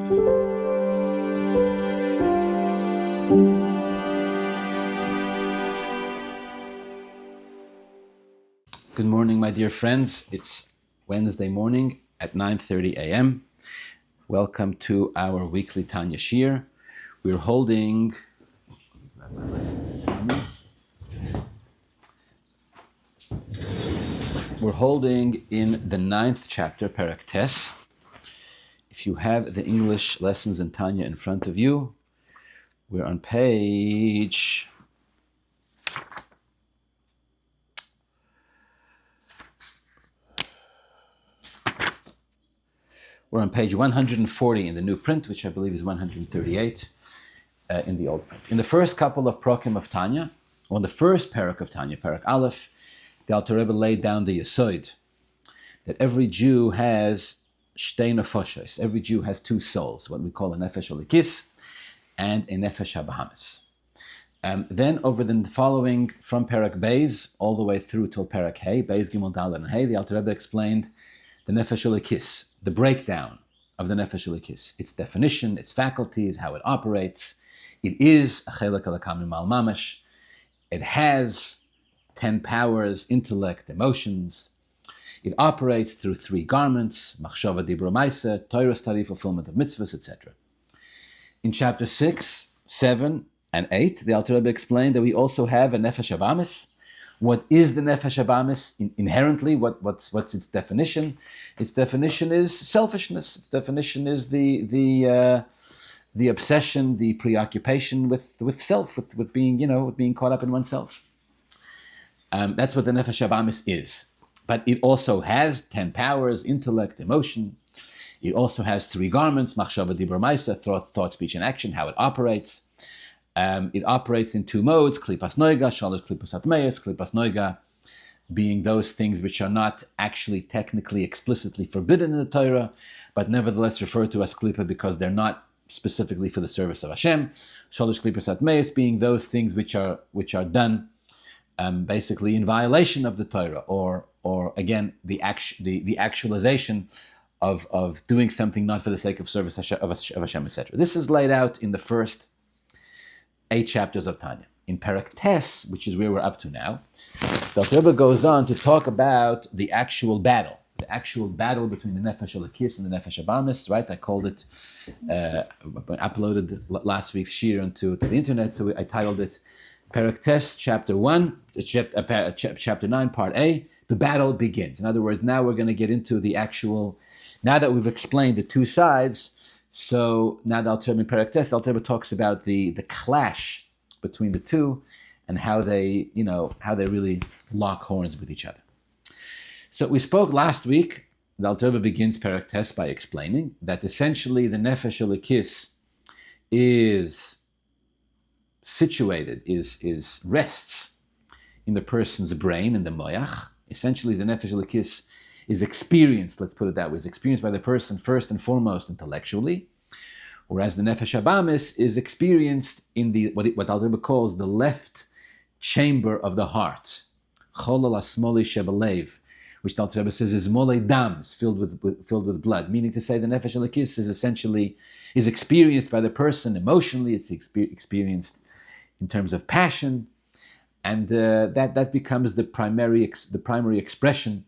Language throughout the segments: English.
Good morning, my dear friends. It's Wednesday morning at 9:30 a.m. Welcome to our weekly Tanya Shir. We're holding in the 9th chapter, Perek Tes. If you have the English lessons in Tanya in front of you, we're on page 140 in the new print, which I believe is 138 in the old print. In the first couple of prokim of Tanya, on the first parak of Tanya, Parak Aleph, the Alter Rebbe laid down the yesod that every Jew has shtei nefashos. Every Jew has two souls, what we call a nefesh elikis and a nefesh habahamis. Then over the following, from Parak Beis all the way through till Parak Hey, Beis Gimel Daled and Hey, the Alter Rebbe explained the nefesh elikis, the breakdown of the nefesh elikis, its definition, its faculties, how it operates. It is a chelek alakam mal mamash. It has 10 powers: intellect, emotions. It operates through 3 garments: machshava, dibra, maisa, Torah study, fulfillment of mitzvahs, etc. In chapter 6, 7, and 8, the Alter Rebbe explained that we also have a nefesh habamis. What is the nefesh habamis inherently? What's its definition? Its definition is selfishness. Its definition is the obsession, the preoccupation with self, with being being caught up in oneself. That's what the nefesh habamis is. But it also has 10 powers: intellect, emotion. It also has 3 garments: machshava, dibra, maisa, thought, speech, and action. How it operates. It operates in 2 modes: klipas noiga, shalosh klipas atmeis. Klipas noiga being those things which are not actually technically explicitly forbidden in the Torah, but nevertheless referred to as klipa because they're not specifically for the service of Hashem. Shalosh klipas atmeis being those things which are done basically in violation of the Torah, or again the actualization of doing something not for the sake of service of Hashem, etc. This is laid out in the first 8 chapters of Tanya. In Perek Tes, which is where we're up to now, the Alter Rebbe goes on to talk about the actual battle between the nefesh elikis and the nefesh habamis. Right? I called it, uploaded last week's shir onto the internet, so I titled it Perek Tes, chapter 9, part A. The battle begins. In other words, now we're going to get into the actual. Now that we've explained the 2 sides. So now the Alter Rebbe in Perek Tes, the Alter Rebbe talks about the clash between the 2 and how they really lock horns with each other. So we spoke last week. The Alter Rebbe begins Perek Tes by explaining that essentially the nefesh elikis is situated, rests in the person's brain, in the moyach. Essentially, the nefesh elikis is experienced, let's put it that way, is experienced by the person first and foremost intellectually, whereas the nefesh habamis is experienced in the what Alter Rebbe calls the left chamber of the heart, cholal asmoli shebelev, which the Alter Rebbe says is molei dam, filled with blood, meaning to say the nefesh elikis is experienced by the person emotionally. It's experienced in terms of passion, and that becomes the primary expression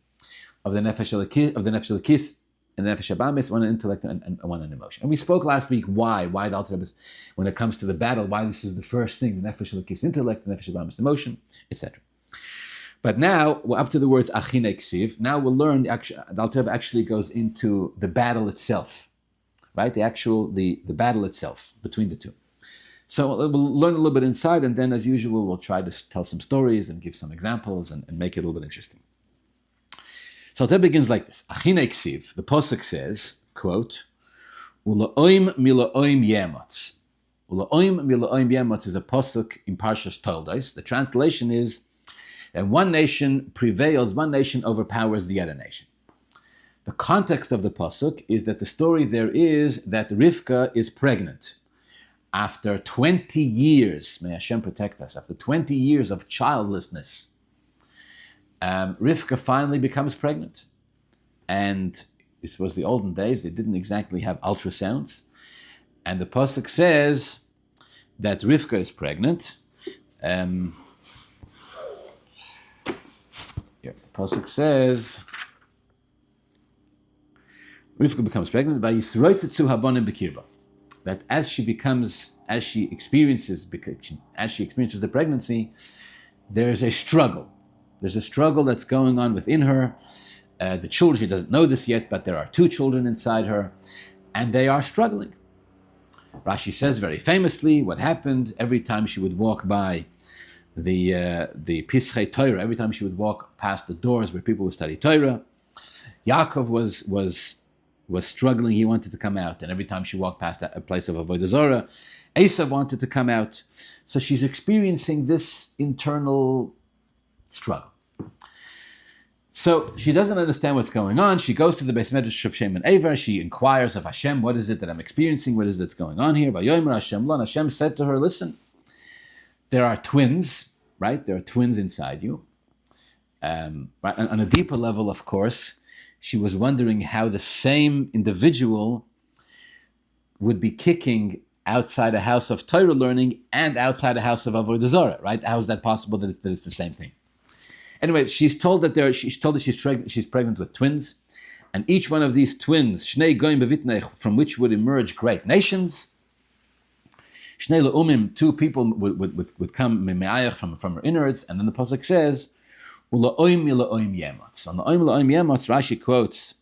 of the nefesh elikis and the nefesh habamis, one in intellect and one in emotion. And we spoke last week why the Alter Rebbe, when it comes to the battle, why this is the first thing: the nefesh elikis, intellect, the nefesh habamis, emotion, etc. But now we're up to the words achine ksiv. Now we'll learn. The Alter Rebbe actually goes into the battle itself, right? The battle itself between the 2. So we'll learn a little bit inside, and then, as usual, we'll try to tell some stories and give some examples and make it a little bit interesting. So it begins like this. Achine ksiv, the posuk says, quote, Ula'oim mila'oim yemotz. Ula'oim mila'oim yemotz is a posuk in Parshas Toldos. The translation is that one nation prevails, one nation overpowers the other nation. The context of the pasuk is that the story there is that Rivka is pregnant. After 20 years, may Hashem protect us, after 20 years of childlessness, Rivka finally becomes pregnant. And this was the olden days, they didn't exactly have ultrasounds. And the pasuk says that Rivka is pregnant. The pasuk says Rivka becomes pregnant by Yisroitetzu habonim bekirba. That as she experiences the pregnancy, there's a struggle. There's a struggle that's going on within her. The children, she doesn't know this yet, but there are 2 children inside her, and they are struggling. Rashi says very famously what happened every time she would walk by the Pischei Torah, every time she would walk past the doors where people would study Torah, Yaakov was struggling. He wanted to come out, and every time she walked past a place of Avodah Zarah, Esav wanted to come out. So she's experiencing this internal struggle. So she doesn't understand what's going on. She goes to the Beis Medrash of Shem and Aver. She inquires of Hashem, what is it that I'm experiencing? What is it that's going on here? Vayomer Hashem lo. Hashem said to her, listen, there are twins, right? There are twins inside you. Right? On a deeper level, of course, she was wondering how the same individual would be kicking outside a house of Torah learning and outside a house of Avodah Zarah, right? How is that possible that it's the same thing? Anyway, she's told that she's pregnant with twins, and each one of these twins, Shnei Goyim Bevitnech, from which would emerge great nations. Shnei Le'umim, 2 people would come Me'ayach from her innards, and then the pasuk says, U'la'oim La'oim Yemotz. On the Oim La'oim Yemotz, Rashi quotes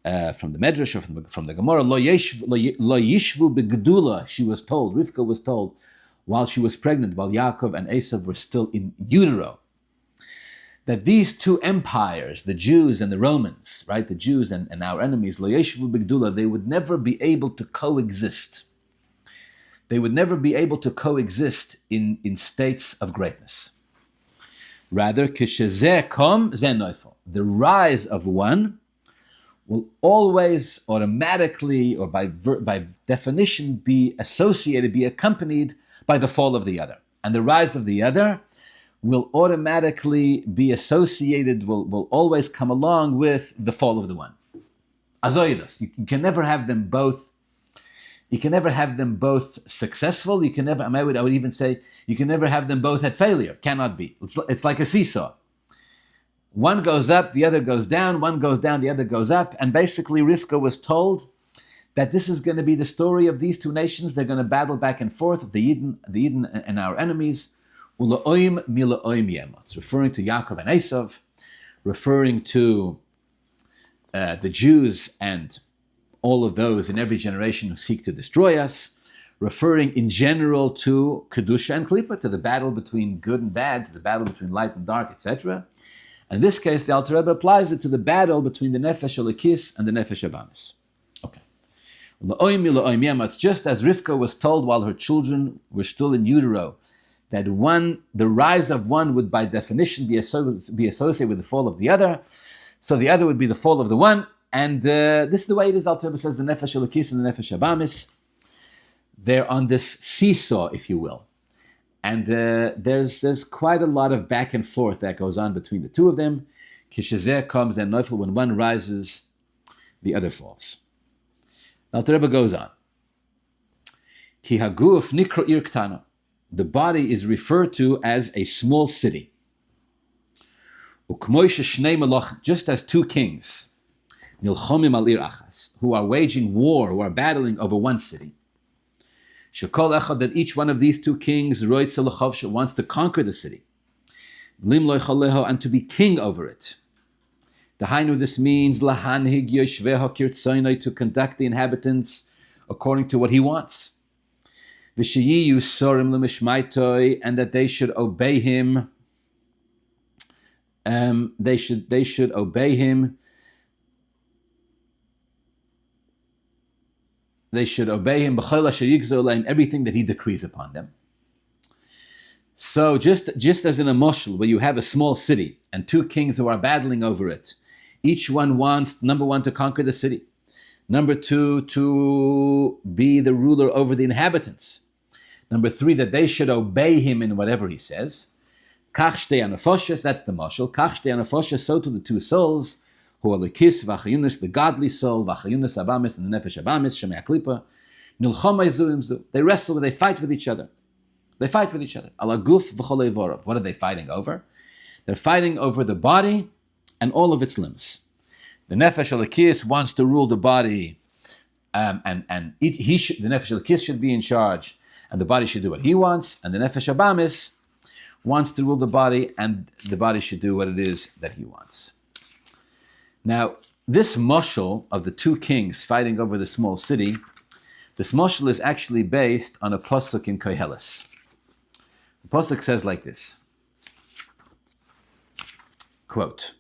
from the Medrash or from the Gemara, Lo Yishvu Begdula. She was told, Rivka was told, while she was pregnant, while Yaakov and Esav were still in utero, that these 2 empires, the Jews and the Romans, right, the Jews and our enemies, Lo Yeshvu B'Gdula, they would never be able to coexist. They would never be able to coexist in states of greatness. Rather, Kishezeh Kom Zeh Noifel. The rise of one will always automatically, or by definition, be associated, be accompanied by the fall of the other. And the rise of the other will automatically be associated, will always come along with the fall of the one. Azoidos. You can never have them both. You can never have them both successful. You can never. I would even say you can never have them both at failure. Cannot be. It's like a seesaw. One goes up, the other goes down. One goes down, the other goes up. And basically, Rivka was told that this is going to be the story of these 2 nations. They're going to battle back and forth, the Yidden and our enemies. Ula'oim mila'oim yemotz, referring to Yaakov and Esav, referring to the Jews and all of those in every generation who seek to destroy us, referring in general to Kedusha and Klippa, to the battle between good and bad, to the battle between light and dark, etc. And in this case, the Alter Rebbe applies it to the battle between the Nefesh Elokis and the Nefesh Abamis. Okay. Ula'oim mila'oim yemotz, just as Rivka was told while her children were still in utero, that the rise of one would by definition be associated with the fall of the other, so the other would be the fall of the one, and this is the way it is. Alter Rebbe says the Nefesh Elokis and the Nefesh Abamis, they're on this seesaw, if you will, and there's quite a lot of back and forth that goes on between the 2 of them. Kishezeh comes and Neufel, when one rises, the other falls. Alter Rebbe goes on. Ki haguf nikro ir ktana. The body is referred to as a small city. Just as 2 kings, who are waging war, who are battling over one city. That each one of these 2 kings wants to conquer the city. And to be king over it. This means to conduct the inhabitants according to what he wants. And that they should obey him. They should obey him. They should obey him everything that he decrees upon them. So just as in a moshel, where you have a small city and 2 kings who are battling over it, each one wants, number 1, to conquer the city. Number 2, to be the ruler over the inhabitants. Number 3, that they should obey him in whatever he says. Kach shtei anafoshes, that's the mashal. Kach shtei anafoshes, so to the 2 souls, who are the kis v'achayunis, the godly soul, v'achayunis abamis, and the nefesh abamis, shemei aklipa, Milchama zu im zu. They wrestle, they fight with each other. They fight with each other. Ala guf v'cholei vorov. What are they fighting over? They're fighting over the body and all of its limbs. The nefesh alakis wants to rule the body, the nefesh alakis should be in charge, and the body should do what he wants. And the nefesh abamis wants to rule the body, and the body should do what it is that he wants. Now, this mashal of the two kings fighting over the small city, this mashal is actually based on a pasuk in Koheles. The pasuk says like this, quote,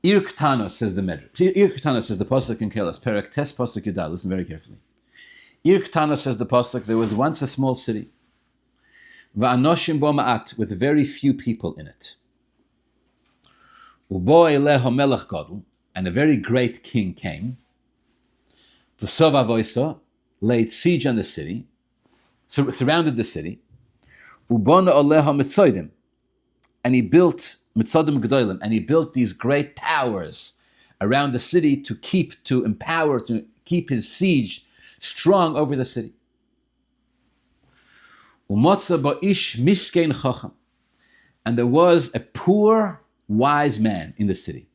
Ir Ktano, says the Medrash. Ir Ktano says the pasuk in Koheles, Perek Tes pasuk Yudal. Listen very carefully. Ir Ktano says the pasuk, there was once a small city, Va'anoshim bo ma'at, with very few people in it. Ubo eleho melech gadol, and a very great king came. V'sov avoisa, laid siege on the city, surrounded the city. Ubona oleho mitzodim, and he built mitzodim gedolim, and he built these great towers around the city to keep his siege strong over the city. Umotza ba'ish miskein chacham, and there was a poor wise man in the city.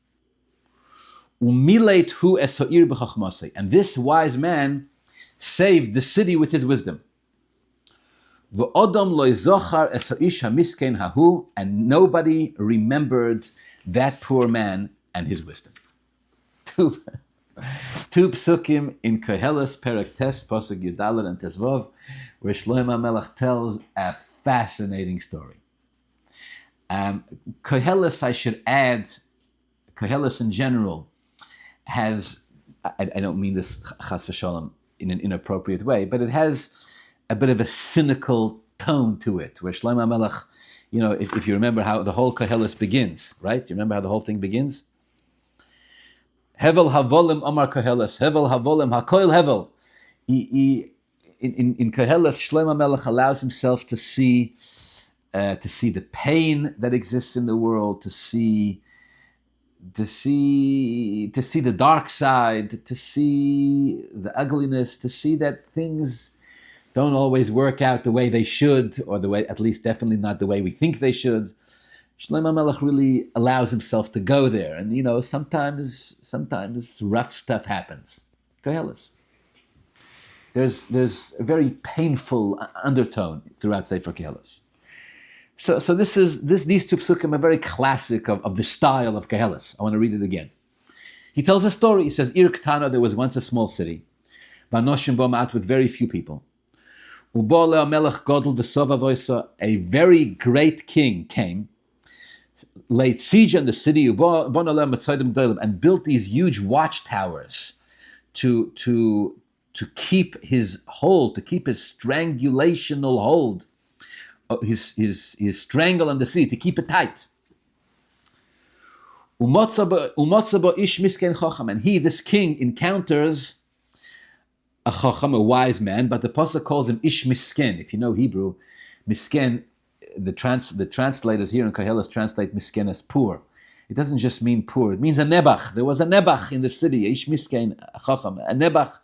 Umileit hu es ha'ir b'chachmasei, and this wise man saved the city with his wisdom. V'odom lo yizochar es ha'ish ha'miskein hahu, and nobody remembered that poor man and his wisdom. Two psukim in Koheles, Perek Tes, Pasuk Yudalet and Tesvav, where Shlomo HaMelech tells a fascinating story. Koheles, I should add, Koheles in general has, I don't mean this chas v'sholom in an inappropriate way, but it has a bit of a cynical tone to it, where Shlomo HaMelech, if you remember how the whole Koheles begins, right? You remember how the whole thing begins? Hevel havolim Omar Koheles, Hevel havolim hakoil Hevel. In Koheles, Shlomo HaMelech allows himself to see the pain that exists in the world, to see the dark side, to see the ugliness, to see that things don't always work out the way they should, or the way, at least definitely not the way we think they should. Shlomo HaMelech really allows himself to go there, and sometimes rough stuff happens. Koheles. There's a very painful undertone throughout Sefer Koheles. So these two psukim are very classic of the style of Koheles. I want to read it again. He tells a story. He says, Ir Ktana, there was once a small city, Vanoshim bo ma'at, with very few people. Ubo leo melech godel v'sov avoisa, a very great king came, laid siege on the city, and built these huge watchtowers to keep his hold, to keep his strangulational hold, his strangle on the city, to keep it tight. And he, this king, encounters a chacham, a wise man, but the pasuk calls him ish misken. If you know Hebrew, misken, the translators here in Koheles translate misken as poor. It doesn't just mean poor, it means a nebach. There was a nebach in the city, ish misken, a chacham, a nebach.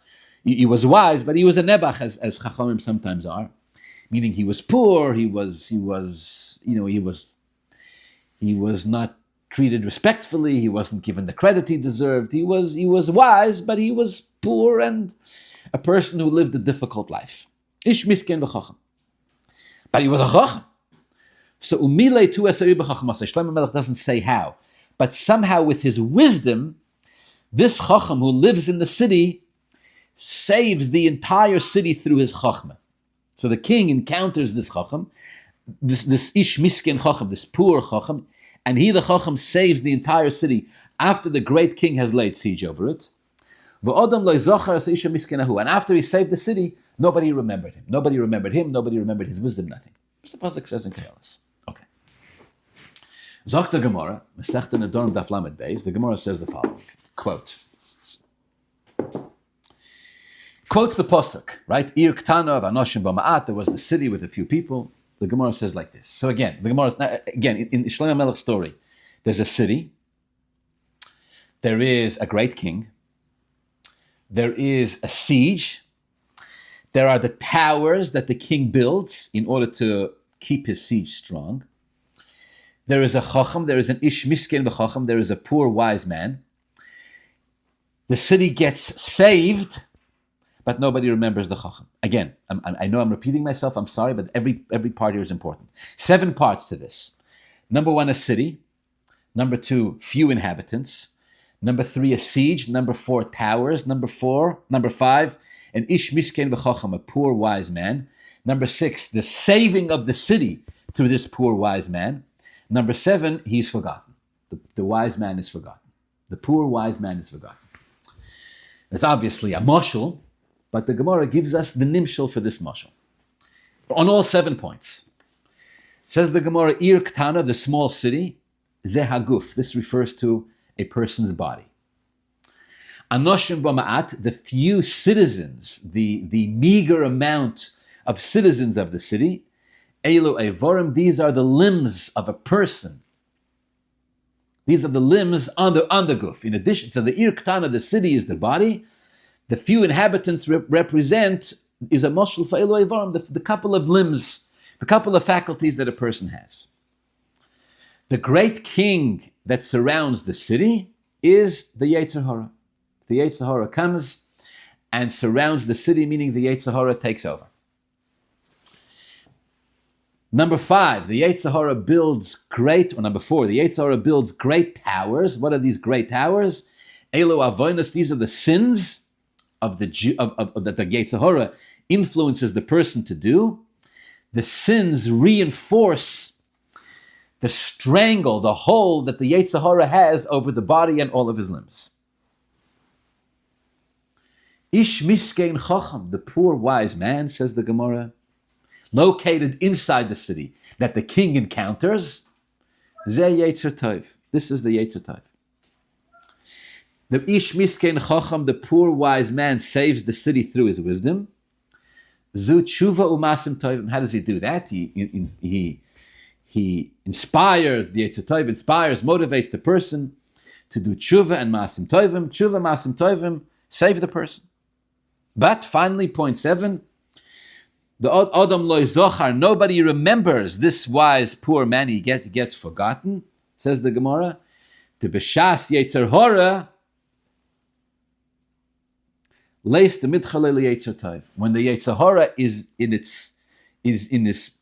He was wise, but he was a nebach, as chachamim sometimes are, meaning he was poor. He was not treated respectfully. He wasn't given the credit he deserved. He was wise, but he was poor and a person who lived a difficult life. Ish misken v'chacham, but he was a chacham. So umilei tu esari b'chachmasei. Shlomo HaMelech doesn't say how, but somehow with his wisdom, this chacham who lives in the city saves the entire city through his chachma. So the king encounters this chacham, this ish misken chacham, this poor chacham, and he, the chacham, saves the entire city after the great king has laid siege over it. And after he saved the city, nobody remembered him. Nobody remembered him. Nobody remembered his wisdom. Nothing. That's the pasuk says in Koheles. Okay. Zok the Gemara, Masechta Nedorim Daf Lamed Beis. The Gemara says the following: quote the pasuk, right? Ir Ktana v'anoshim b'ma'at. There was the city with a few people. The Gemara says like this. So again, the Gemara in Shlomo HaMelech's story, there's a city. There is a great king. There is a siege. There are the towers that the king builds in order to keep his siege strong. There is a chacham, there is an ish miskin v'chacham, there is a poor wise man. The city gets saved, but nobody remembers the chacham. Again, I know I'm repeating myself, I'm sorry, but every part here is important. 7 parts to this. Number 1, a city. Number 2, few inhabitants. Number 3, a siege. Number 4, towers. Number 5, an ish miskin v'chacham, a poor wise man. Number 6, the saving of the city through this poor wise man. Number 7, he's forgotten. The wise man is forgotten. The poor wise man is forgotten. It's obviously a mashal, but the Gemara gives us the nimshal for this mashal. On all 7 points. Says the Gemara, Ir Ktana, the small city, Zeh Haguf, this refers to a person's body. Anoshim B'ma'at, the few citizens, the meager amount of citizens of the city, Elu Evorim, these are the limbs of a person. These are the limbs on the guf. In addition, so the Ir Ktana, the city, is the body. The few inhabitants represent, is a moshel for Elu Evorim, the couple of limbs, the couple of faculties that a person has. The great king that surrounds the city is the Yetzer Hara. The Yetzer Hara comes and surrounds the city, meaning the Yetzer Hara takes over. Number 5, the Yetzer Hara builds great, or number 4, the Yetzer Hara builds great towers. What are these great towers? Elo avonos, these are the sins of that the Yetzer Hara influences the person to do. The sins reinforce the strangle, the hold that the Yetzer Hara has over the body and all of his limbs. Ish miskein chacham, the poor wise man, says the Gemara, located inside the city, that the king encounters, Zeh Yetzer Tov. This is the Yetzer Tov. The Ish Miskein Chacham, the poor wise man, saves the city through his wisdom. Zu Tshuva Umasim Tovim. How does he do that? He inspires, the Yetzer Tov inspires, motivates the person to do Tshuva and Masim Tovim. Tshuva, Masim Tovim, save the person. But finally, point 7, the Adam Loi Zochar, nobody remembers this wise poor man, he gets forgotten, says the Gemara. The B'shas Yetzer Hara, Leis the Mitchalel Yetzer Tov. When the Yetzer Hara is in this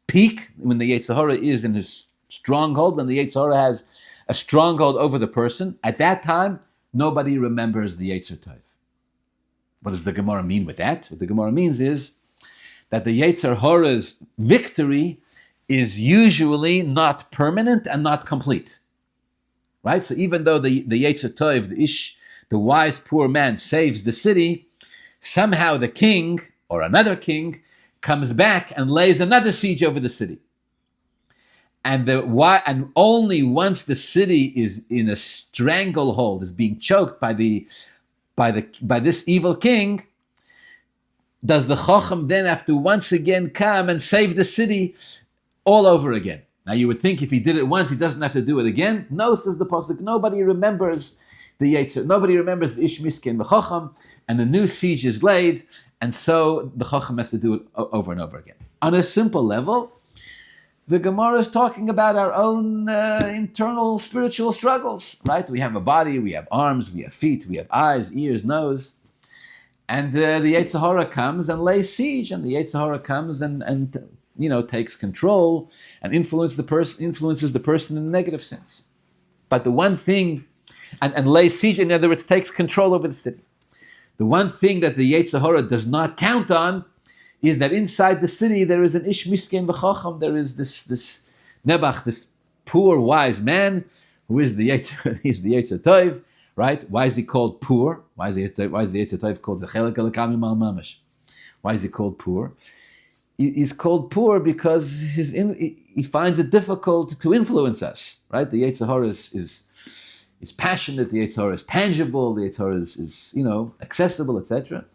peak, when the Yetzer Hara is in his stronghold, when the Yetzer Hara has a stronghold over the person, at that time, nobody remembers the Yetzer Tov. What does the Gemara mean with that? What the Gemara means is that the Yetzer Hara's victory is usually not permanent and not complete. Right? So even though the Yetzer Tov, the wise poor man, saves the city, somehow the king, or another king, comes back and lays another siege over the city. And only once the city is in a stranglehold, is being choked by this evil king, does the Chacham then have to once again come and save the city all over again. Now you would think if he did it once, he doesn't have to do it again. No, says the Pasuk, nobody remembers the Yetzer, nobody remembers the Ish Miskin the Chacham, and a new siege is laid, and so the Chacham has to do it over and over again. On a simple level, the Gemara is talking about our own internal spiritual struggles, right? We have a body, we have arms, we have feet, we have eyes, ears, nose. And the Yetzer Hara comes and lays siege, and the Yetzer Hara comes and takes control and influences the person in a negative sense. But the one thing, and lays siege, in other words, takes control over the city. The one thing that the Yetzer Hara does not count on is that inside the city there is an Ish Miskein v'Chacham, there is this Nebach, this poor wise man who is the Yetzer Tov, right? Why is he called poor? Why is the Yetzer Tov called the Chelek Elokam Mal Mamash? Why is he called poor? He's called poor because he finds it difficult to influence us, right? The Yetzer Hara is passionate, the Yetzer Hara is tangible, the Yetzer Hara is accessible, etc.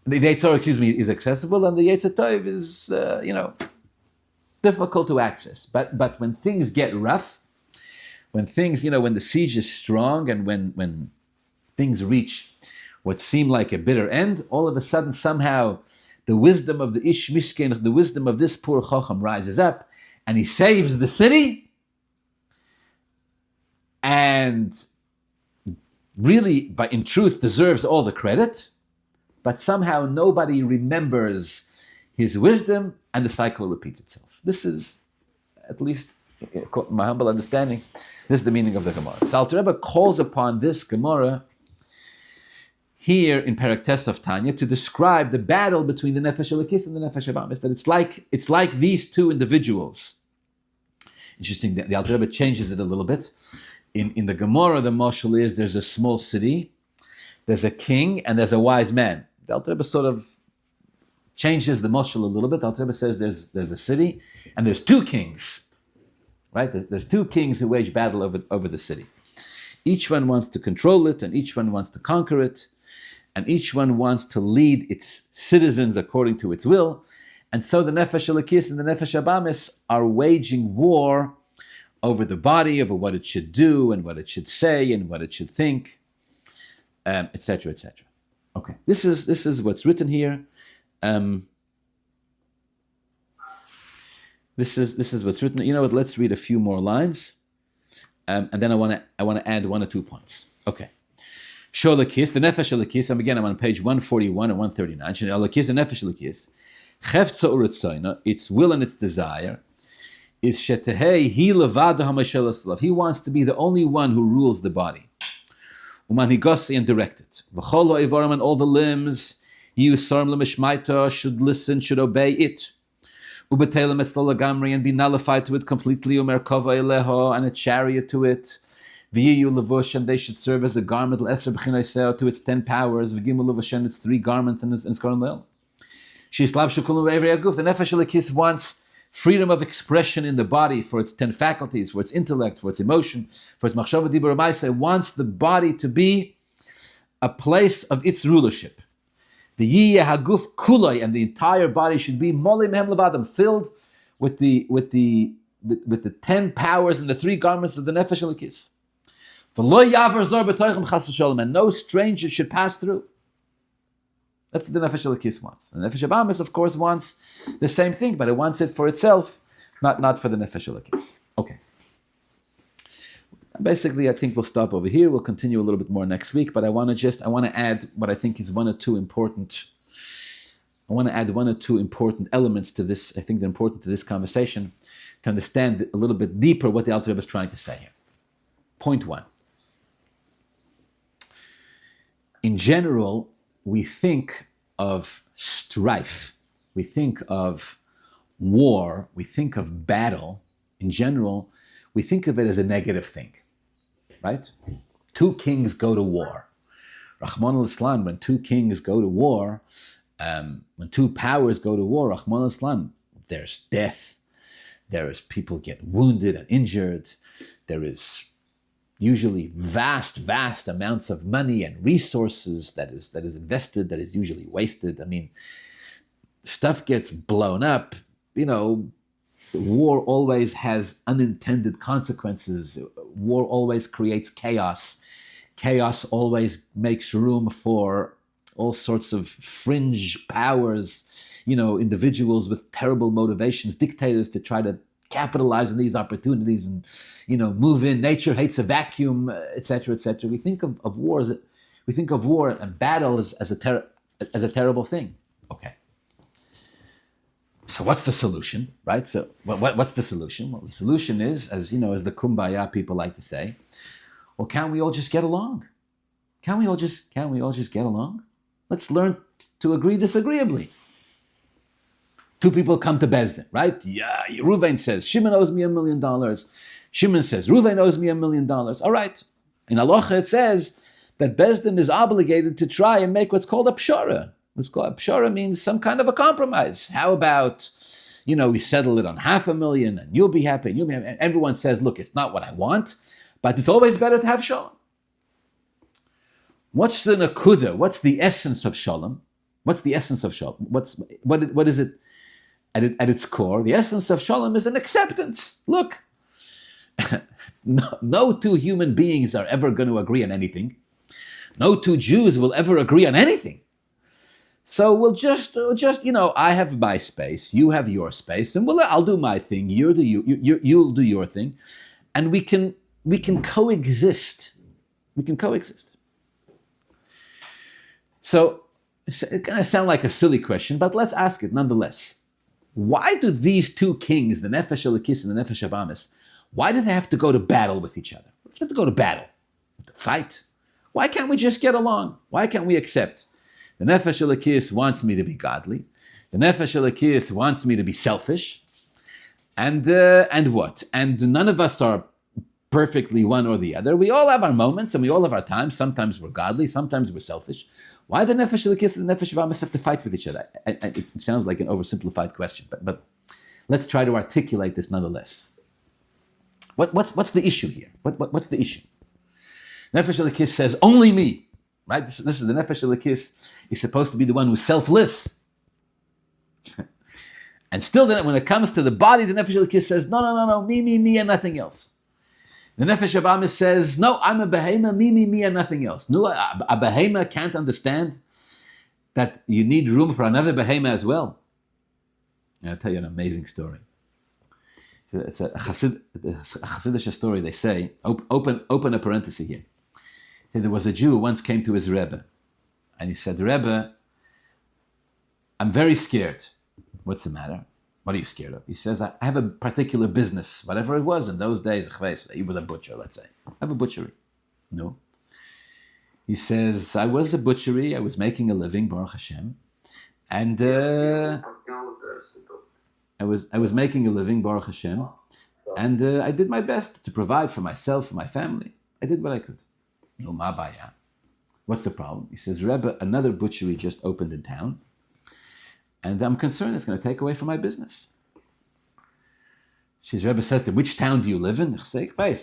The Yetzer Hara, is accessible, and the Yetzer Tov is difficult to access. But when things get rough, when the siege is strong, and when things reach what seemed like a bitter end, all of a sudden, somehow, the wisdom of the Ish Mishkin, the wisdom of this poor Chacham rises up, and he saves the city, and really, but in truth, deserves all the credit, but somehow nobody remembers his wisdom, and the cycle repeats itself. This is, at least, my humble understanding, this is the meaning of the Gemara. So Alter Rebbe calls upon this Gemara here in Perek Tes of Tanya to describe the battle between the Nefesh Elokis and the Nefesh Abamis, that it's like these two individuals. Interesting that the Alter Rebbe changes it a little bit. In the Gemara, the mashal is there's a small city, there's a king, and there's a wise man. The Alter Rebbe sort of changes the mashal a little bit. The Alter Rebbe says there's a city, and there's two kings. Right? There's two kings who wage battle over the city. Each one wants to control it, and each one wants to conquer it, and each one wants to lead its citizens according to its will. And so the Nefesh Elokis and the Nefesh Abamis are waging war over the body, over what it should do, and what it should say, and what it should think, etc., etc. Okay, this is what's written here. This is what's written. You know what? Let's read a few more lines, and then I want to add one or 2 points. Okay. Sholakis, the Nefesh Elokis. And again, I'm on page 141 and 139. Sholakis, the Nefesh Elokis. Chefza u'retzoina, its will and its desire, is shetehei hi levado hamashel aslav. He wants to be the only one who rules the body. Umanhigasi and direct it. V'chol ha'evarim, and all the limbs, yusarm lemishmaita, should listen, should obey it. Ubetelem etzlo lagamri, and be nullified to it completely. Umerkova eleho, and a chariot to it. V'yiyu levush, and they should serve as a garment l'eser b'chinaiseo, to its 10 powers. V'gimu levush, and its 3 garments and skaron leil. She'islav shukulu every aguf. The Nefesh Elokis wants freedom of expression in the body for its 10 faculties, for its intellect, for its emotion, for its machshava dibur ma'aseh. It wants the body to be a place of its rulership. The yiyeh haguf kulay, and the entire body should be molim hem levadam, filled with the 10 powers and the 3 garments of the Nefesh Elokis. V'lo yavar zor b'toichem chas v'sholem, and no stranger should pass through. That's what the Nefesh Elokis wants. The Nefesh Abamis, of course, wants the same thing, but it wants it for itself, not for the Nefesh Elokis. Okay. Basically, I think we'll stop over here. We'll continue a little bit more next week, but I want to add what I think is one or two important elements to this. I think they're important to this conversation to understand a little bit deeper what the Alter Rebbe is trying to say here. Point 1. In general, we think of strife, we think of war, we think of battle. In general, we think of it as a negative thing, right? 2 kings go to war. Rahman al-Islam, when 2 kings go to war, when 2 powers go to war, Rahman al-Islam, there's death, there is people get wounded and injured, there is usually vast amounts of money and resources that is invested, that is usually wasted. I mean, stuff gets blown up. You know, war always has unintended consequences. War always creates chaos. Chaos always makes room for all sorts of fringe powers, you know, individuals with terrible motivations, dictators to try to capitalize on these opportunities and, you know, move in. Nature hates a vacuum, etc., etc. We think of war and battle as a terrible thing. Okay. So what's the solution, right? So what's the solution? Well, the solution is, as you know, as the kumbaya people like to say, well, can't we all just get along? Can't we all just get along? Let's learn to agree disagreeably. 2 people come to Bezdin, right? Yeah, Reuven says, Shimon owes me $1 million. Shimon says, Reuven owes me $1 million. All right. In Halacha it says that Bezdin is obligated to try and make what's called a pshara. What's called a pshara means some kind of a compromise. How about, you know, we settle it on $500,000 and you'll be happy and you'll be happy. And everyone says, look, it's not what I want, but it's always better to have shalom. What's the nakuda? What's the essence of shalom? What's the essence of shalom? What is it? At its core, the essence of shalom is an acceptance. Look, no 2 human beings are ever going to agree on anything. No two Jews will ever agree on anything. So we'll just I have my space, you have your space, and I'll do my thing, you'll do your thing, and we can coexist. We can coexist. So it's going to sound like a silly question, but let's ask it nonetheless. Why do these two kings, the Nefesh Elokis and the Nefesh Abamis, why do they have to go to battle with each other? They have to go to battle, to fight. Why can't we just get along? Why can't we accept? The Nefesh Elokis wants me to be godly. The Nefesh Elokis wants me to be selfish. And what? And none of us are perfectly one or the other. We all have our moments and we all have our times. Sometimes we're godly, sometimes we're selfish. Why the Nefesh Elokis and the Nefesh Abamis have to fight with each other? It sounds like an oversimplified question, but let's try to articulate this nonetheless. What's the issue here? What's the issue? Nefesh Elokis says, only me. Right? This is the Nefesh Elokis. He's supposed to be the one who's selfless. And still, then, when it comes to the body, the Nefesh Elokis says, no, me, and nothing else. The Nefesh Abamis says, no, I'm a behema, me, and nothing else. No, a behema can't understand that you need room for another behema as well. And I'll tell you an amazing story. It's a Hasidic story. They say, open a parenthesis here. There was a Jew who once came to his Rebbe, and he said, Rebbe, I'm very scared. What's the matter? What are you scared of? He says, I have a particular business, whatever it was in those days. He was a butcher, let's say. I have a butchery. No. He says, I was a butchery. I was making a living, Baruch Hashem. And I was making a living, Baruch Hashem. And I did my best to provide for myself, for my family. I did what I could. No, ma baya. What's the problem? He says, Rebbe, another butchery just opened in town. And I'm concerned it's going to take away from my business. His Rebbe says to him, which town do you live in?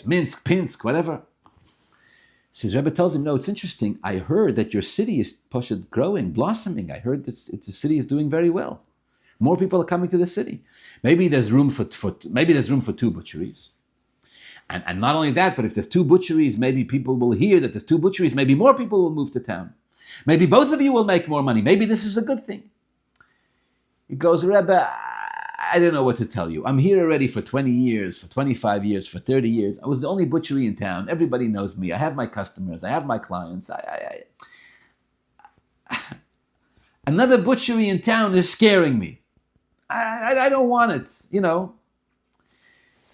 Minsk, Pinsk, whatever. His Rebbe tells him, no, it's interesting. I heard that your city is growing, blossoming. I heard that the city is doing very well. More people are coming to the city. Maybe there's room for two butcheries. And not only that, but if there's two butcheries, maybe people will hear that there's two butcheries. Maybe more people will move to town. Maybe both of you will make more money. Maybe this is a good thing. He goes, Rebbe, I don't know what to tell you. I'm here already for 20 years, for 25 years, for 30 years. I was the only butchery in town. Everybody knows me. I have my customers. I have my clients. Another butchery in town is scaring me. I don't want it,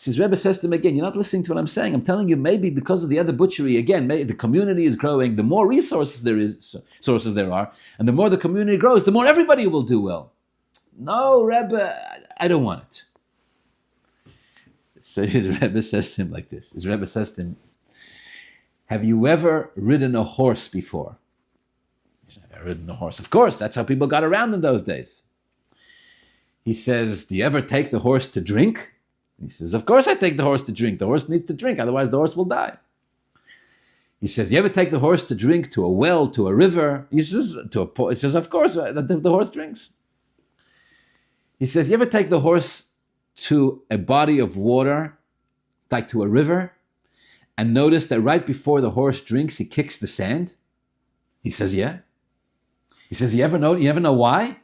His Rebbe says to him again, you're not listening to what I'm saying. I'm telling you, maybe because of the other butchery, again, the community is growing. The more resources there are, and the more the community grows, the more everybody will do well. No, Rebbe, I don't want it. So his Rebbe says to him like this. His Rebbe says to him, have you ever ridden a horse before? He's never ridden a horse. Of course, that's how people got around in those days. He says, do you ever take the horse to drink? He says, of course I take the horse to drink. The horse needs to drink, otherwise the horse will die. He says, you ever take the horse to drink to a well, to a river? He says, of course, the horse drinks. He says, you ever take the horse to a body of water, like to a river, and notice that right before the horse drinks, he kicks the sand? He says, yeah. He says, you ever know why?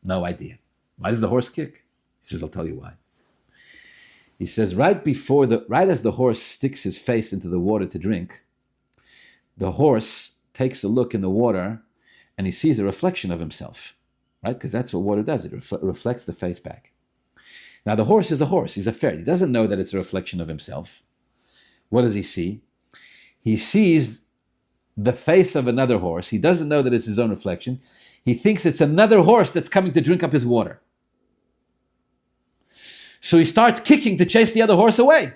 No idea. Why does the horse kick? He says, I'll tell you why. He says, right as the horse sticks his face into the water to drink, the horse takes a look in the water and he sees a reflection of himself. Right? Because that's what water does. It reflects the face back. Now, the horse is a horse. He's a ferret. He doesn't know that it's a reflection of himself. What does he see? He sees the face of another horse. He doesn't know that it's his own reflection. He thinks it's another horse that's coming to drink up his water. So he starts kicking to chase the other horse away.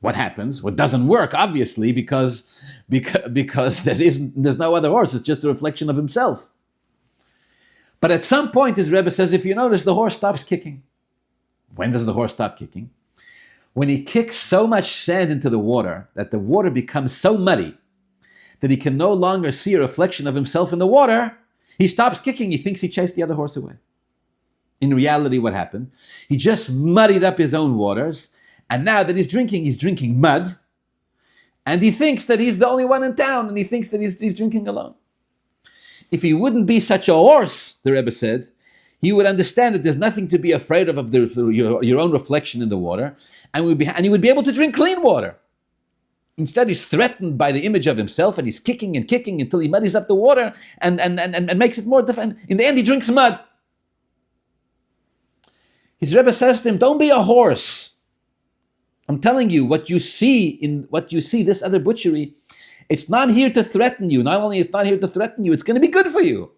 What happens? What doesn't work, obviously, because there's no other horse. It's just a reflection of himself. But at some point, his Rebbe says, if you notice, the horse stops kicking. When does the horse stop kicking? When he kicks so much sand into the water that the water becomes so muddy that he can no longer see a reflection of himself in the water, he stops kicking. He thinks he chased the other horse away. In reality, what happened? He just muddied up his own waters. And now that he's drinking mud, And he thinks that he's the only one in town, and he thinks that he's drinking alone. If he wouldn't be such a horse, the Rebbe said, he would understand that there's nothing to be afraid of your own reflection in the water, and he would be able to drink clean water. Instead, he's threatened by the image of himself, and he's kicking and kicking until he muddies up the water and makes it more difficult. In the end, he drinks mud. His Rebbe says to him, don't be a horse. I'm telling you, what you see, this other butchery, it's not here to threaten you. Not only it's not here to threaten you, it's going to be good for you.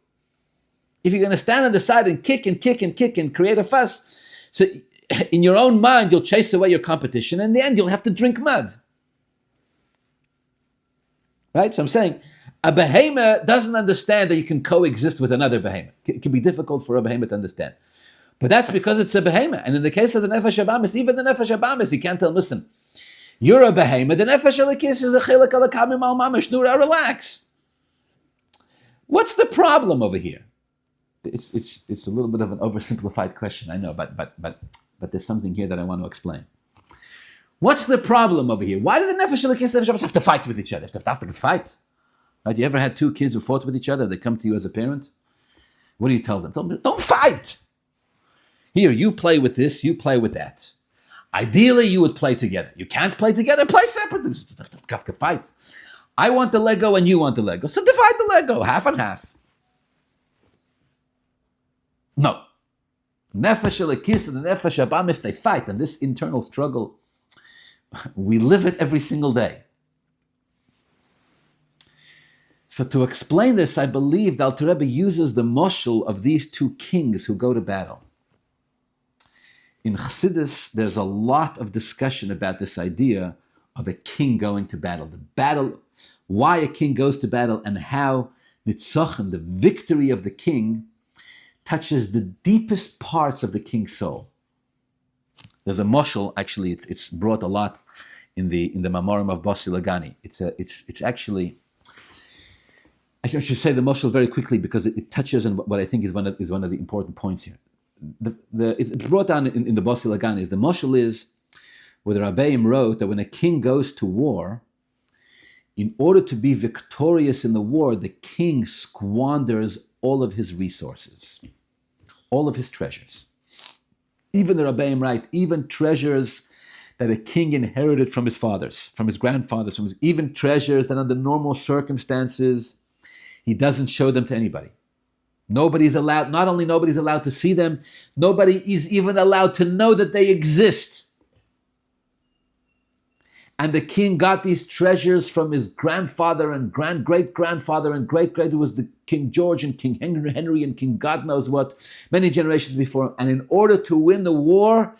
If you're going to stand on the side and kick and kick and kick and create a fuss, so in your own mind, you'll chase away your competition, and in the end, you'll have to drink mud. Right? So I'm saying, a behemoth doesn't understand that you can coexist with another behemoth. It can be difficult for a behemoth to understand. But that's because it's a behemoth. And in the case of the Nefesh Abamis, even the Nefesh Abamis, you can't tell him, listen, you're a behemoth, the Nefesh Elikis is a chilek alakamim al mamash, nura, relax. What's the problem over here? It's a little bit of an oversimplified question, I know, but there's something here that I want to explain. What's the problem over here? Why do the Nefesh Elikis and Nefesh Abamis have to fight with each other? Have to fight. Right? You ever had two kids who fought with each other? They come to you as a parent. What do you tell them? Don't fight. Here, you play with this, you play with that. Ideally, you would play together. You can't play together, play separately. Fight. I want the Lego and you want the Lego. So divide the Lego, half and half. No. Nefesh Elikis and the Nefesh Abamis, they fight. And this internal struggle, we live it every single day. So to explain this, I believe the Alter Rebbe uses the moshel of these two kings who go to battle. In Chassidus, there's a lot of discussion about this idea of a king going to battle. The battle, why a king goes to battle, and how Nitzochen, the victory of the king, touches the deepest parts of the king's soul. There's a moshel, actually, it's brought a lot in the Mamorim of Bossi Lagani. It's actually, I should say the moshel very quickly because it touches on what I think is one of the important points here. It's brought down in the Bossi Lagani. The moshel is where the Rabbeim wrote that when a king goes to war, in order to be victorious in the war, the king squanders all of his resources, all of his treasures. Even the Rabbeim write, even treasures that a king inherited from his fathers, from his grandfathers, even treasures that under normal circumstances, he doesn't show them to anybody. Nobody's allowed, not only nobody's allowed to see them, nobody is even allowed to know that they exist. And the king got these treasures from his grandfather and great-grandfather and great-great, who was the King George and King Henry and King God knows what, many generations before. And in order to win the war,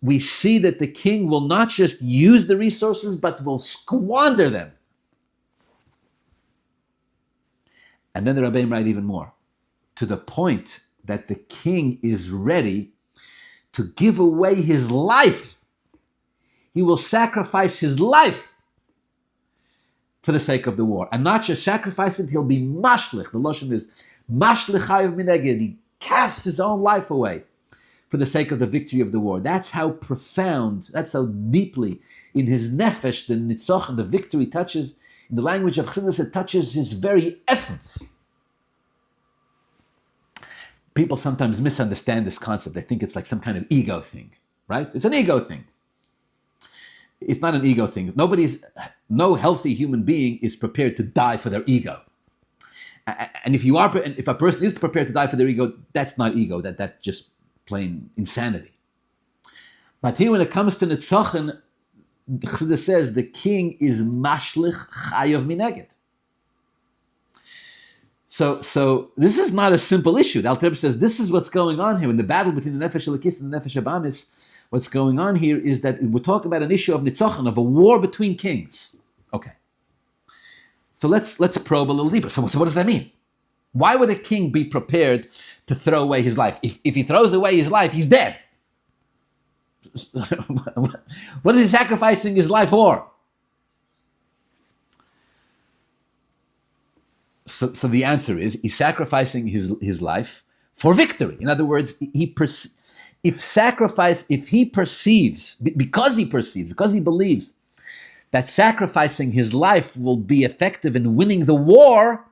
we see that the king will not just use the resources, but will squander them. And then the Rabbeim write even more, to the point that the king is ready to give away his life. He will sacrifice his life for the sake of the war. And not just sacrifice it, he'll be mashlich. The Lashon is mashlich chayav mineged. He casts his own life away for the sake of the victory of the war. That's how profound, that's how deeply in his nefesh, the nitzoch and the victory touches. In the language of Chassidus, it touches his very essence. People sometimes misunderstand this concept. They think it's like some kind of ego thing, right? It's an ego thing. It's not an ego thing. No healthy human being is prepared to die for their ego. And if a person is prepared to die for their ego, that's not ego. That's just plain insanity. But here, when it comes to Nitzochen, Chassidus says the king is mashlich chayav mineged. So this is not a simple issue. The Alter Rebbe says this is what's going on here in the battle between the Nefesh Elikis and the Nefesh Abamis. What's going on here is that we're talking about an issue of nitzochen, of a war between kings. Okay. So let's probe a little deeper. So what does that mean? Why would a king be prepared to throw away his life? If he throws away his life, he's dead. What is he sacrificing his life for? So the answer is he's sacrificing his life for victory. In other words, because he believes that sacrificing his life will be effective in winning the war.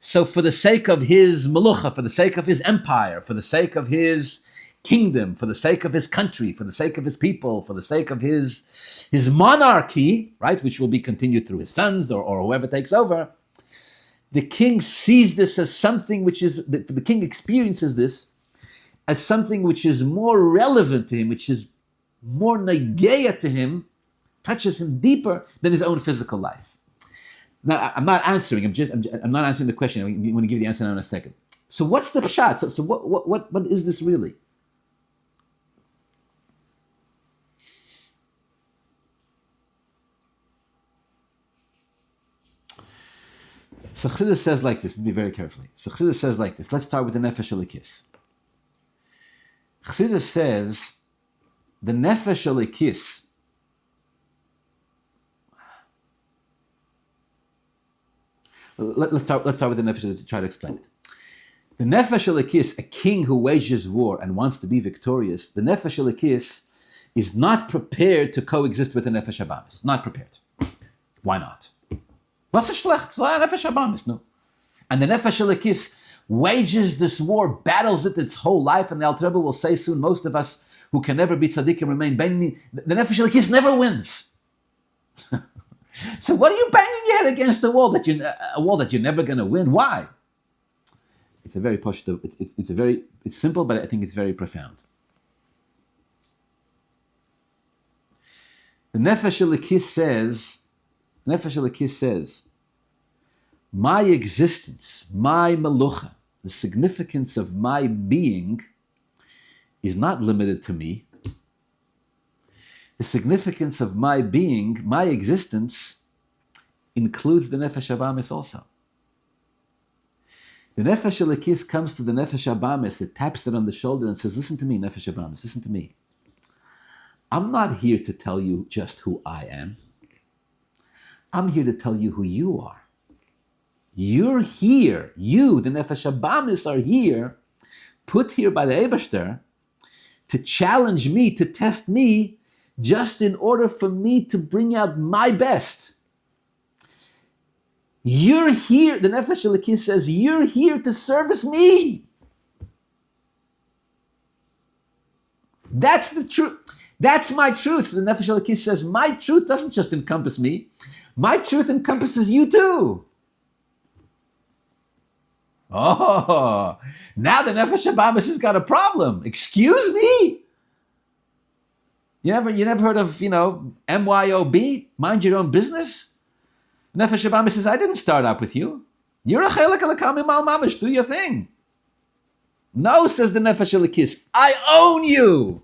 So for the sake of his melucha, for the sake of his empire, for the sake of his kingdom, for the sake of his country, for the sake of his people, for the sake of his monarchy, right, which will be continued through his sons or whoever takes over, the king sees this as something which is, the king experiences this as something which is more relevant to him, which is more nageya to him, touches him deeper than his own physical life. Now, I'm not answering. I'm not answering the question. I'm going to give you the answer now in a second. So, what's the pshat? So what is this really? So Chassidus says like this. Be very carefully. So Chassidus says like this. Let's start with the nefesh elikis. Chassidus says the nefesh elikis. Let's start with the nefesh to try to explain it. The nefesh elikis, a king who wages war and wants to be victorious, the nefesh elikis is not prepared to coexist with the nefesh habamis. Not prepared. Why not? Was ist schlecht? Nefesh habamis, no. And the nefesh elikis wages this war, battles it its whole life, and the Alter Rebbe will say soon, most of us who can never be tzaddikim remain beinoni. The nefesh elikis never wins. So what are you banging your head against a wall that you're never going to win? Why? It's a very positive. It's simple, but I think it's very profound. The nefesh elikis says, my existence, my melucha, the significance of my being is not limited to me. The significance of my being, my existence, includes the nefesh habamis also. The nefesh elikis comes to the nefesh habamis, it taps it on the shoulder and says, listen to me, nefesh habamis, listen to me. I'm not here to tell you just who I am. I'm here to tell you who you are. You're here. You, the nefesh habamis, are here, put here by the Eibashter, to challenge me, to test me, just in order for me to bring out my best. You're here, the Nefesh Elikis says, you're here to service me. That's the truth. That's my truth. So the Nefesh Elikis says, my truth doesn't just encompass me. My truth encompasses you too. Oh, now the Nefesh habamis has got a problem. Excuse me? You never heard of, MYOB, mind your own business? Nefesh habamis says, I didn't start out with you. You're a chelik elakami mal mamish, do your thing. No, says the Nefesh elikis, I own you.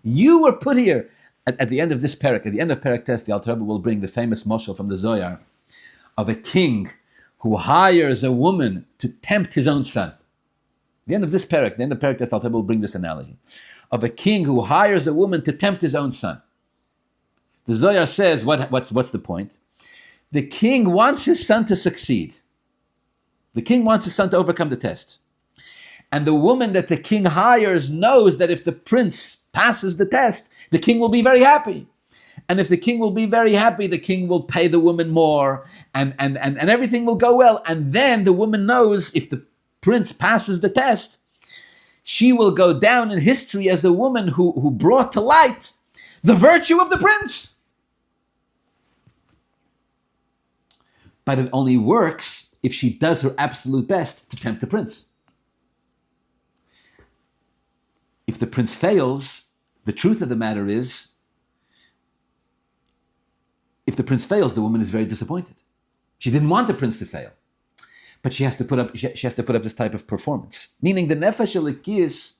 You were put here. At the end of this parak, at the end of parak test, the Alter Rebbe will bring the famous moshel from the Zohar of a king who hires a woman to tempt his own son. At the end of this parak, the end of parak test, the Alter Rebbe will bring this analogy of a king who hires a woman to tempt his own son. The Zohar says, what's the point? The king wants his son to succeed. The king wants his son to overcome the test. And the woman that the king hires knows that if the prince passes the test, the king will be very happy. And if the king will be very happy, the king will pay the woman more, and everything will go well. And then the woman knows if the prince passes the test, she will go down in history as a woman who brought to light the virtue of the prince. But it only works if she does her absolute best to tempt the prince. If the prince fails, the truth of the matter is, if the prince fails, the woman is very disappointed. She didn't want the prince to fail. But she has to put up this type of performance. Meaning the Nefesh Elikis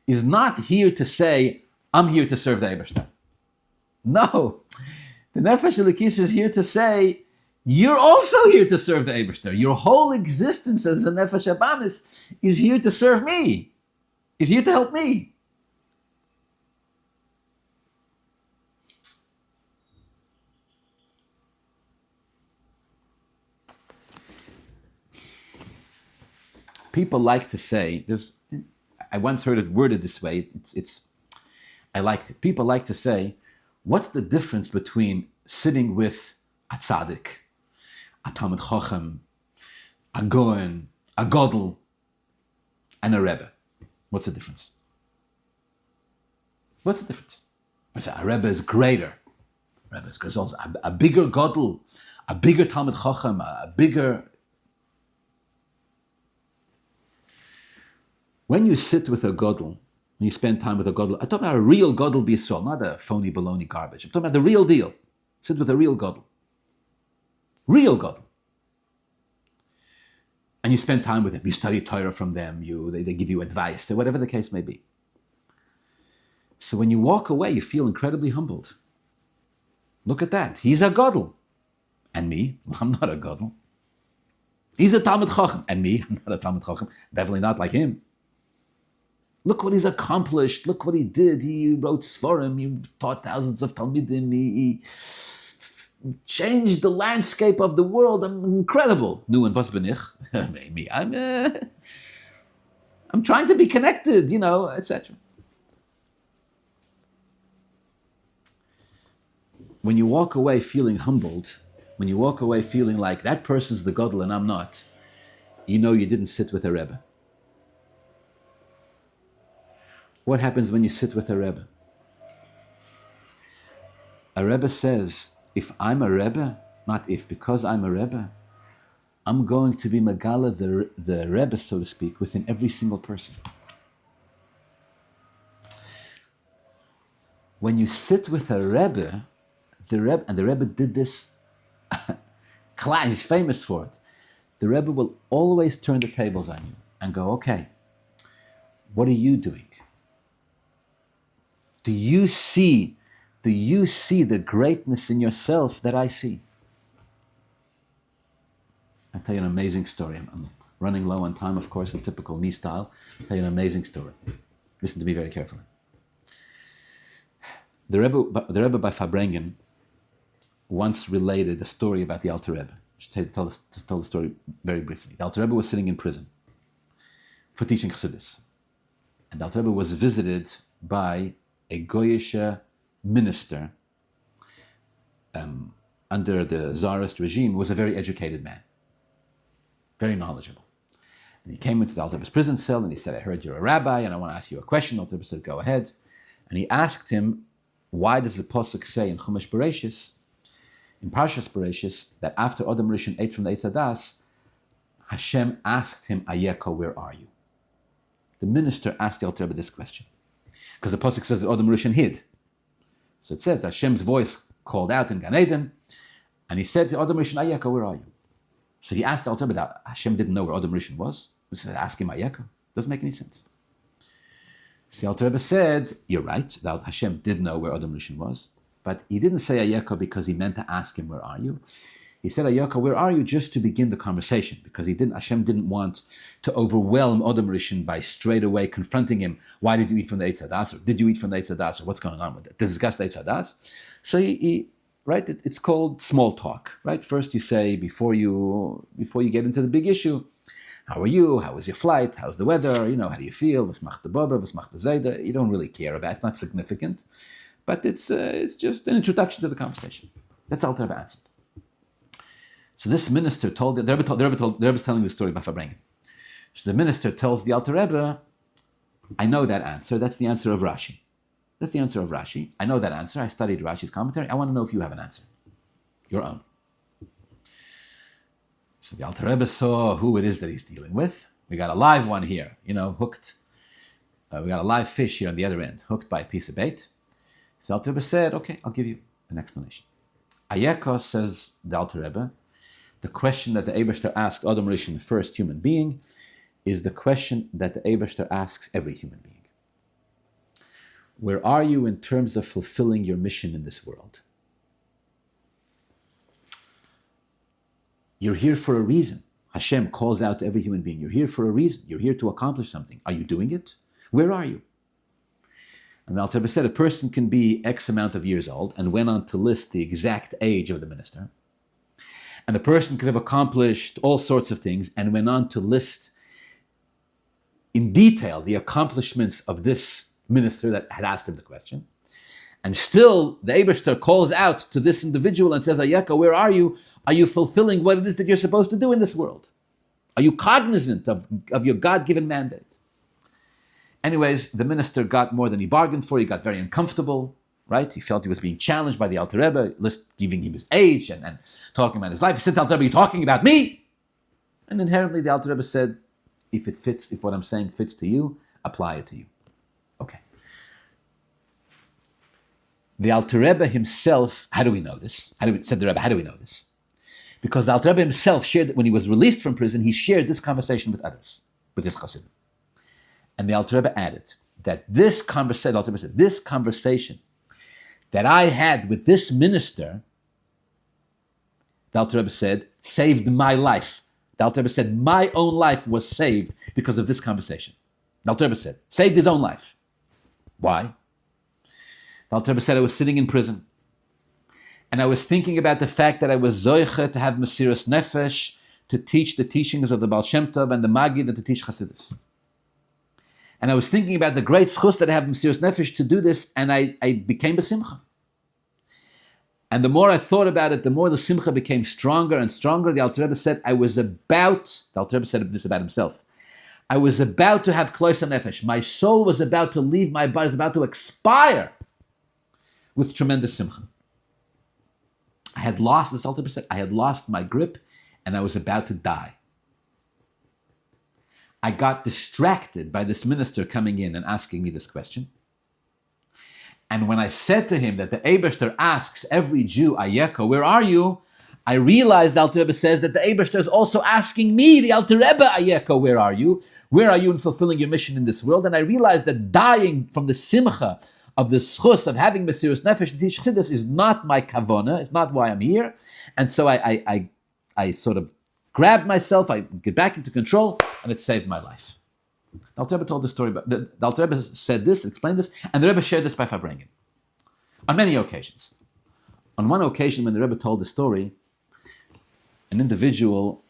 is not here to say, I'm here to serve the Eibashter. No. The Nefesh Elikis is here to say, you're also here to serve the Eibashter. Your whole existence as a Nefesh habamis is here to serve me. Is here to help me. People like to say, I once heard it worded this way, I liked it. People like to say, What's the difference between sitting with a tzaddik, a Talmud Chochem, a Goen, a Godel, and a Rebbe? What's the difference? What's the difference? I say a Rebbe is greater. A Rebbe is also a bigger Godel, a bigger Talmud Chochem, a bigger... When you sit with a Godel, when you spend time with a Godel, I'm talking about a real Godel B'Yisrael, not a phony baloney garbage. I'm talking about the real deal. Sit with a real Godel. Real Godel. And you spend time with them. You study Torah from them. They give you advice, whatever the case may be. So when you walk away, you feel incredibly humbled. Look at that. He's a Godel. And me, I'm not a Godel. He's a Talmud Chochem. And me, I'm not a Talmud Chochem. Definitely not like him. Look what he's accomplished. Look what he did. He wrote Sforim. He taught thousands of Talmidim. He changed the landscape of the world. I'm incredible. Nu and was bin ich? Maybe I'm trying to be connected, etc. When you walk away feeling humbled, when you walk away feeling like that person's the Godel and I'm not, you know you didn't sit with a Rebbe. What happens when you sit with a Rebbe? A Rebbe says, if I'm a Rebbe, not if, because I'm a Rebbe, I'm going to be Megala, the Rebbe, so to speak, within every single person. When you sit with a Rebbe, and the Rebbe did this, he's famous for it, the Rebbe will always turn the tables on you and go, okay, what are you doing? Do you see the greatness in yourself that I see? I'll tell you an amazing story. I'm running low on time, of course, in typical me style. I'll tell you an amazing story. Listen to me very carefully. The Rebbe by Fabrengen once related a story about the Alter Rebbe. Just tell the story very briefly. The Alter Rebbe was sitting in prison for teaching Chassidus. And the Alter Rebbe was visited by a Goyish minister under the Tsarist regime, was a very educated man, very knowledgeable. And he came into the Alter Rebbe's prison cell and he said, I heard you're a rabbi and I want to ask you a question. The Alter Rebbe said, go ahead. And he asked him, why does the Pasuk say in Chumash Bereshis, in Parshas Bereshis, that after Adam Rishon ate from the Eitz Hadas, Hashem asked him, Ayeko, where are you? The minister asked the Alter Rebbe this question. Because the Pasuk says that Adam Rishon hid. So it says that Hashem's voice called out in Gan Eden, and he said to Adam Rishon, Ayeko, where are you? So he asked the Alter Rebbe that Hashem didn't know where Adam Rishon was. He said, ask him Ayeko. Doesn't make any sense. So the Alter Rebbe said, you're right, that Hashem did know where Adam Rishon was, but he didn't say Ayeko because he meant to ask him, where are you? He said, Ayeko, where are you? Just to begin the conversation, because Hashem didn't want to overwhelm Adam Rishon by straight away confronting him. Why did you eat from the Eitz Hadas? Or did you eat from the Eitz Hadas? Or what's going on with it? Discuss the Eitz Hadas. So right, it's called small talk, right? First you say, before you get into the big issue, how are you? How was your flight? How's the weather? How do you feel? Was macht the Baba? Was macht the Zayda? You don't really care about it. It's not significant. But it's just an introduction to the conversation. That's all the Rebbe answered. So this minister told the Rebbe's telling the story by Fabrengen. So the minister tells the Alter Rebbe, I know that answer. That's the answer of Rashi. That's the answer of Rashi. I know that answer. I studied Rashi's commentary. I want to know if you have an answer. Your own. So the Alter Rebbe saw who it is that he's dealing with. We got a live one here, hooked. We got a live fish here on the other end, hooked by a piece of bait. So the Alter Rebbe said, okay, I'll give you an explanation. Ayeko, says the Alter Rebbe, the question that the Eibashter asked Adam Rishon, the first human being, is the question that the Eibashter asks every human being. Where are you in terms of fulfilling your mission in this world? You're here for a reason. Hashem calls out to every human being, you're here for a reason. You're here to accomplish something. Are you doing it? Where are you? And the Alter Rebbe said a person can be X amount of years old, and went on to list the exact age of the minister. And the person could have accomplished all sorts of things and went on to list in detail the accomplishments of this minister that had asked him the question. And still, the Eibishter calls out to this individual and says, Ayeka, where are you? Are you fulfilling what it is that you're supposed to do in this world? Are you cognizant of your God-given mandate? Anyways, the minister got more than he bargained for. He got very uncomfortable, right? He felt he was being challenged by the Alter Rebbe, giving him his age and talking about his life. He said, Alter Rebbe, you're talking about me? And inherently, the Alter Rebbe said, if what I'm saying fits to you, apply it to you. Okay. The Alter Rebbe himself, how do we know this? Said the Rebbe, how do we know this? Because the Alter Rebbe himself shared, when he was released from prison, he shared this conversation with others, with his Chassidim. And the Alter Rebbe added that this conversation that I had with this minister, the Alter Rebbe said, saved my life. The Alter Rebbe said, my own life was saved because of this conversation. The Alter Rebbe said, saved his own life. Why? The Alter Rebbe said, I was sitting in prison, and I was thinking about the fact that I was zoiche to have Mesiras Nefesh, to teach the teachings of the Baal Shem Tov and the Magid, and to teach Chassidus. And I was thinking about the great schus that I have Mesiras Nefesh to do this, and I became besimcha. And the more I thought about it, the more the simcha became stronger and stronger. The Alter Rebbe said, the Alter Rebbe said this about himself, I was about to have kloisa nefesh. My soul was about to leave my body, was about to expire with tremendous simcha. This Alter Rebbe said, I had lost my grip, and I was about to die. I got distracted by this minister coming in and asking me this question. And when I said to him that the Eibishter asks every Jew, Ayeka, where are you? I realized, the Alter Rebbe says, that the Eibishter is also asking me, the Alter Rebbe, Ayeka, where are you? Where are you in fulfilling your mission in this world? And I realized that dying from the simcha of the schus of having Mesiras Nefesh to teach Chassidus is not my kavona, it's not why I'm here. And so I sort of grabbed myself, I get back into control, and it saved my life. The Alter Rebbe told the story, the Alter Rebbe said this, explained this, and the Rebbe shared this by Fabrengen on many occasions. On one occasion, when the Rebbe told the story, an individual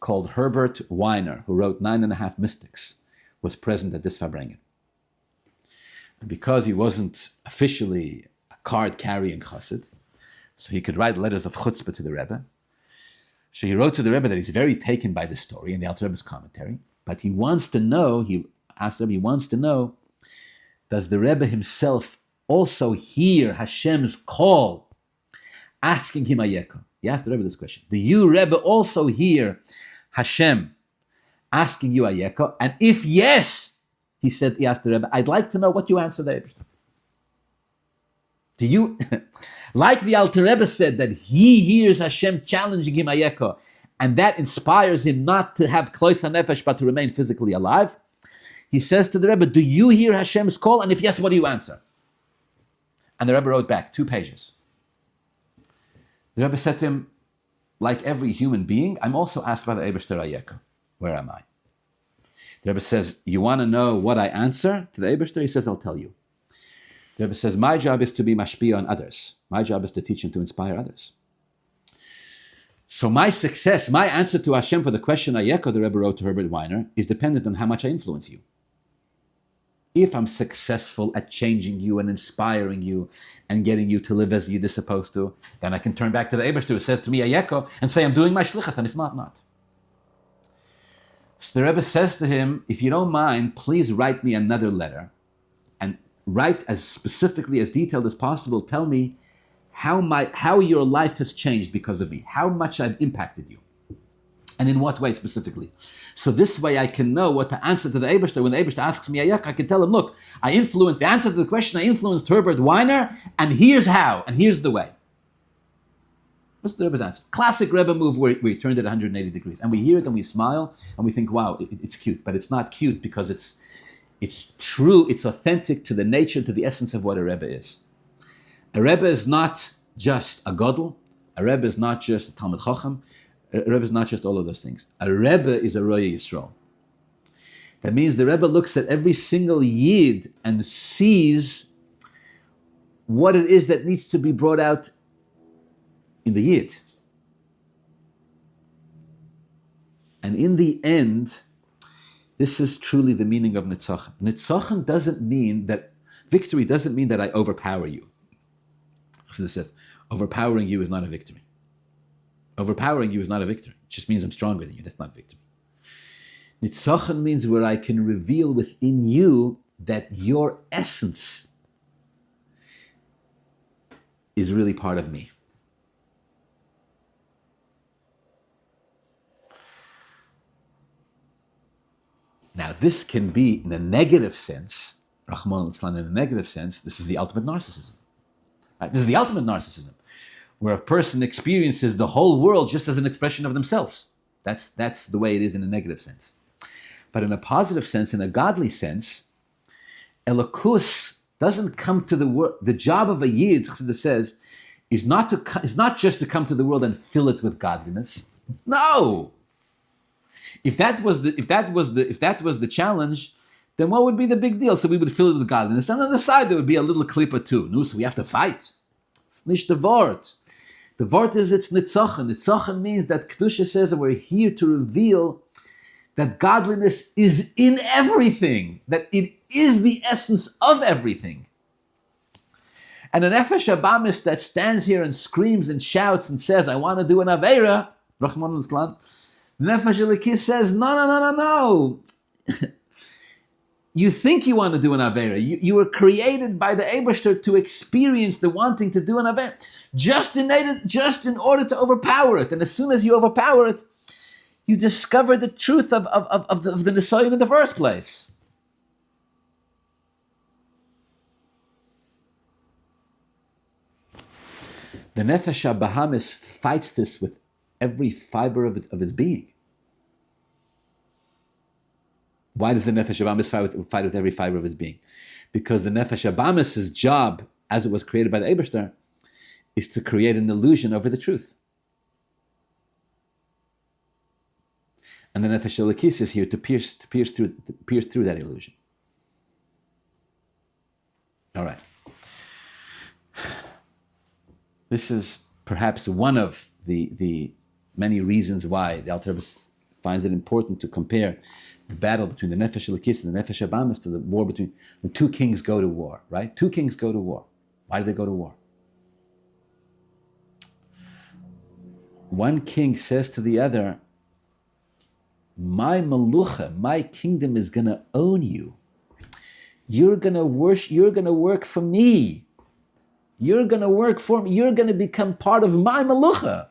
called Herbert Weiner, who wrote 9.5 Mystics, was present at this Fabrengen. And because he wasn't officially a card-carrying chassid, so he could write letters of chutzpah to the Rebbe, so he wrote to the Rebbe that he's very taken by the story in the Alter Rebbe's commentary, but he wants to know, does the Rebbe himself also hear Hashem's call, asking him Ayeka? He asked the Rebbe this question. Do you, Rebbe, also hear Hashem asking you Ayeka? And if yes, he asked the Rebbe, I'd like to know what you answer the Eibishter. Do you, like the Alter Rebbe said, that he hears Hashem challenging him Ayeka, and that inspires him not to have kloisa nefesh, but to remain physically alive? He says to the Rebbe, do you hear Hashem's call? And if yes, what do you answer? And the Rebbe wrote back 2 pages. The Rebbe said to him, like every human being, I'm also asked by the Eibishter Ayeka. Where am I? The Rebbe says, you want to know what I answer to the Eibishter? He says, I'll tell you. The Rebbe says, my job is to be mashpia on others. My job is to teach and to inspire others. So my success, my answer to Hashem for the question Ayeka, the Rebbe wrote to Herbert Weiner, is dependent on how much I influence you. If I'm successful at changing you and inspiring you and getting you to live as you're supposed to, then I can turn back to the Eibishter who says to me Ayeka and say I'm doing my shlichus, and if not, not. So the Rebbe says to him, if you don't mind, please write me another letter and write as specifically, as detailed as possible. Tell me how your life has changed because of me, how much I've impacted you, and in what way specifically. So this way I can know what to answer to the Eibishter. When the Eibishter asks me Ayeka, I can tell him, look, I influenced the answer to the question, I influenced Herbert Weiner, and here's how, and here's the way. What's the Rebbe's answer? Classic Rebbe move where we turned it 180 degrees. And we hear it and we smile and we think, wow, it's cute. But it's not cute because it's true, it's authentic to the nature, to the essence of what a Rebbe is. A Rebbe is not just a Gadol. A Rebbe is not just a Talmid Chacham. A Rebbe is not just all of those things. A Rebbe is a Roya Yisrael. That means the Rebbe looks at every single Yid and sees what it is that needs to be brought out in the Yid. And in the end, this is truly the meaning of Nitzachon. Nitzachon doesn't mean that, victory doesn't mean that I overpower you. Chassidus says, overpowering you is not a victory. Overpowering you is not a victory. It just means I'm stronger than you. That's not victory. Nitzochen means where I can reveal within you that your essence is really part of me. Now, this can be in a negative sense, Rahman al-Islam, in a negative sense, this is the ultimate narcissism. Right? This is the ultimate narcissism, where a person experiences the whole world just as an expression of themselves. That's the way it is in a negative sense. But in a positive sense, in a godly sense, Elokus doesn't come to the world. The job of a Yid, Chassidus says, is not just to come to the world and fill it with godliness. No. If that was the challenge, then what would be the big deal? So we would fill it with godliness. And on the side there would be a little klipa too. No, so we have to fight. It's nicht the vort. The vort is it's nitzochen. Nitzochen means that Kedusha says that we're here to reveal that godliness is in everything, that it is the essence of everything. And an Nefesh Abamis that stands here and screams and shouts and says, I want to do an Aveira, Rahman al-Islam, the Nefesh Elikis says, no. You think you want to do an Aveira. You were created by the Eibashter to experience the wanting to do an Aveira, just in order to overpower it. And as soon as you overpower it, you discover the truth of the Nisayon in the first place. The Nefesh HaBahamis fights this with every fiber of its being. Why does the Nefesh HaBahamis fight with every fiber of its being? Because the Nefesh HaBahamis' job, as it was created by the Eibashter, is to create an illusion over the truth. And the Nefesh Elikis is here to pierce through that illusion. All right. This is perhaps one of the many reasons why the Alter Rebbe finds it important to compare the battle between the Nefesh Elikis and the Nefesh Abamis to the war between when two kings go to war, right? Two kings go to war. Why do they go to war? One king says to the other, my malucha, my kingdom is going to own you. You're going to work for me. You're going to work for me. You're going to become part of my malucha.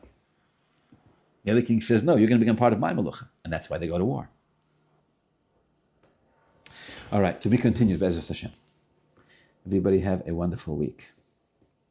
The other king says, no, you're going to become part of my malucha. And that's why they go to war. All right, to be continued, Be'ezus Hashem. Everybody have a wonderful week.